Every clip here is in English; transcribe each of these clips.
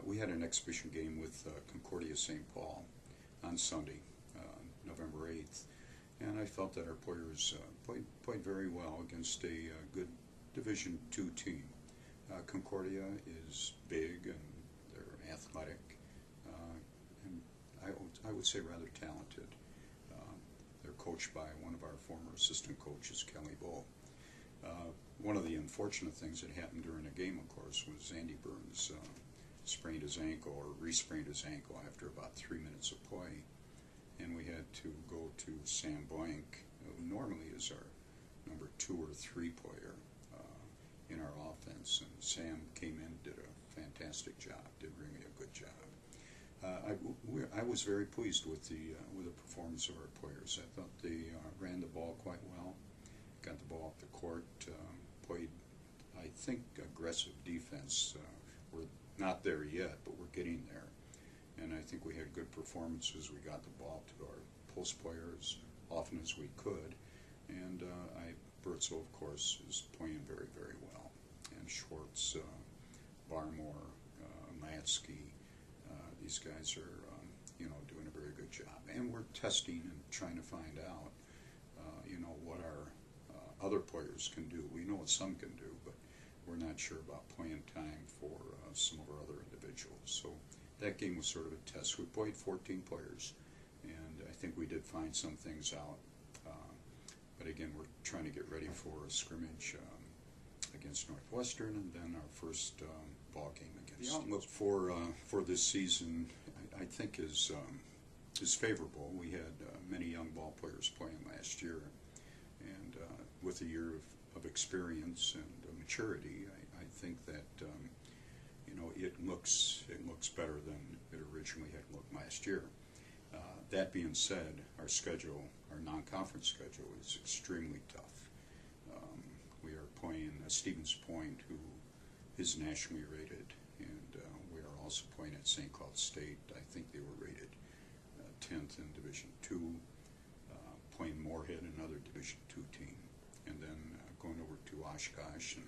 we had an exhibition game with Concordia-St. Paul on Sunday, November 8th, and I felt that our players played very well against a good Division II team. Concordia is big and they're athletic, and I would say rather talented. They're coached by one of our former assistant coaches, Collegeville. One of the unfortunate things that happened during the game, of course, was Andy Burns sprained his ankle or re-sprained his ankle after about 3 minutes of play, and we had to go to Sam Blank, who normally is our number 2 or 3 player in our offense, and Sam came in and did a fantastic job, did really a good job. I was very pleased with the performance of our players. I thought they ran the ball quite well, got the ball off the court, played, I think, aggressive defense. We're not there yet, but we're getting there. And I think we had good performances. We got the ball to our post players often as we could. And Bertzel, of course, is playing very, very well. And Schwartz, Barmore, Matsky, these guys are, doing a very good job. And we're testing and trying to find out, what our other players can do. We know what some can do, but we're not sure about playing time for some of our other individuals. So that game was sort of a test. We played 14 players, and I think we did find some things out. But again, we're trying to get ready for a scrimmage against Northwestern, and then our first ball game against. The outlook for this season, I think, is favorable. We had many young ball players playing last year, and with a year of experience and maturity, I think that it looks better than it originally had looked last year. That being said, our schedule, our non-conference schedule, is extremely tough. We are playing Stevens Point, who is nationally rated, and we are also playing at St. Cloud State. I think they were rated 10th in Division II, playing Moorhead, another Division II team, and then going over to Oshkosh and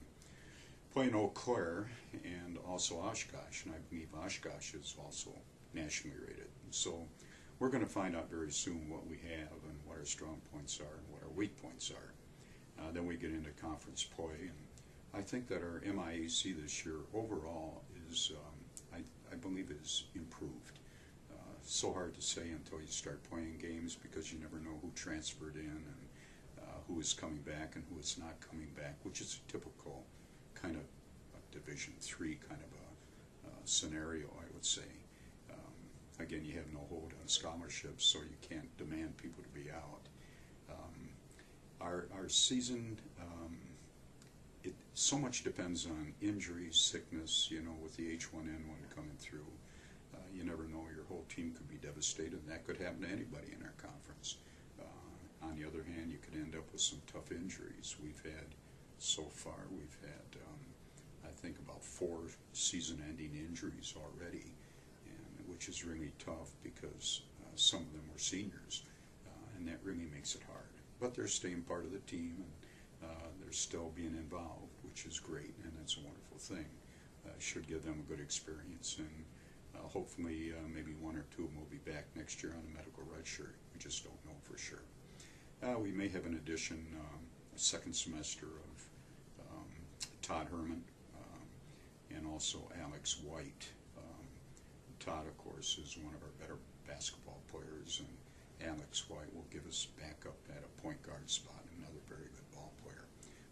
playing Eau Claire and also Oshkosh, and I believe Oshkosh is also nationally rated. So we're going to find out very soon what we have and what our strong points are and what our weak points are. Then we get into conference play, and I think that our MIAC this year overall is, I believe, is improved. So hard to say until you start playing games, because you never know who transferred in and who is coming back and who is not coming back, which is a typical kind of Division III kind of a scenario, I would say. Again, you have no hold on scholarships, so you can't demand people to be out. Our season, it so much depends on injuries, sickness, with the H1N1 coming through. You never know, your whole team could be devastated, and that could happen to anybody in our conference. On the other hand, you could end up with some tough injuries. So far, we've had, I think, about 4 season-ending injuries already, which is really tough because some of them were seniors, and that really makes it hard. But they're staying part of the team, and they're still being involved, which is great, and that's a wonderful thing. Should give them a good experience, and hopefully maybe 1 or 2 of them will be back next year on a medical red shirt. We just don't know for sure. We may have an addition, a second semester of Todd Herman and also Alex White. Todd, of course, is one of our better basketball players, and Alex White will give us backup at a point guard spot, another very good ball player.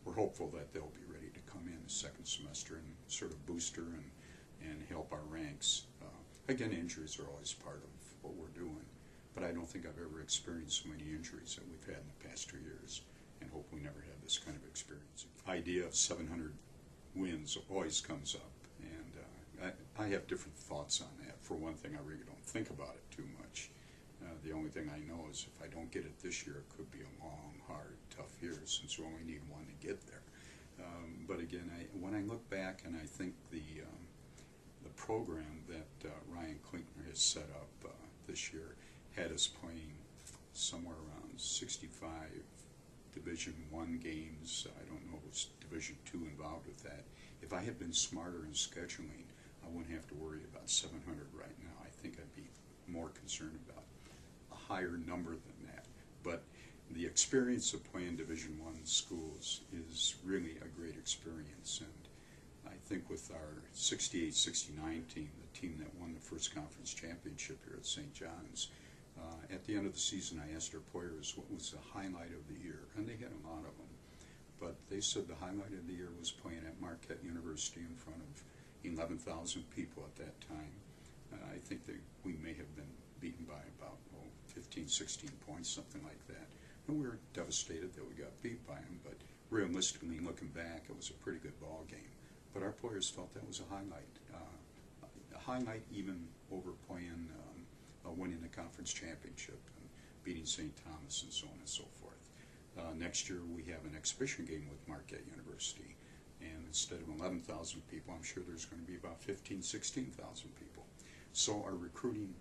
We're hopeful that they'll be ready to come in the second semester and sort of booster and help our ranks. Again, injuries are always part of what we're doing, but I don't think I've ever experienced so many injuries that we've had in the past 2 years, and hope we never have this kind of experience. The idea of 700 wins always comes up, and I have different thoughts on that. For one thing, I really don't think about it too much. The only thing I know is if I don't get it this year, it could be a long, hard, tough year, since we only need 1 to get there. But again, when I look back and I think the program that Ryan Klinkner has set up this year had us playing somewhere around 65 Division I games. I don't know if it was Division II involved with that. If I had been smarter in scheduling, wouldn't have to worry about 700 right now. I think I'd be more concerned about a higher number than that. But the experience of playing Division I schools is really a great experience, and I think with our 68-69 team, the team that won the first conference championship here at St. John's, at the end of the season I asked our players what was the highlight of the year, and they had a lot of them. But they said the highlight of the year was playing at Marquette University in front of 11,000 people at that time. I think that we may have been beaten by about 15, 16 points, something like that. And we were devastated that we got beat by them, but realistically, looking back, it was a pretty good ball game. But our players felt that was a highlight even over playing, winning the conference championship and beating St. Thomas and so on and so forth. Next year we have an exhibition game with Marquette University, and instead of 11,000 people, I'm sure there's going to be about 15, 16,000 people. So our recruiting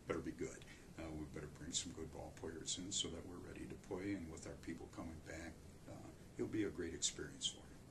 better be good. We better bring some good ball players in so that we're ready to play, and with our people coming back, it'll be a great experience for us.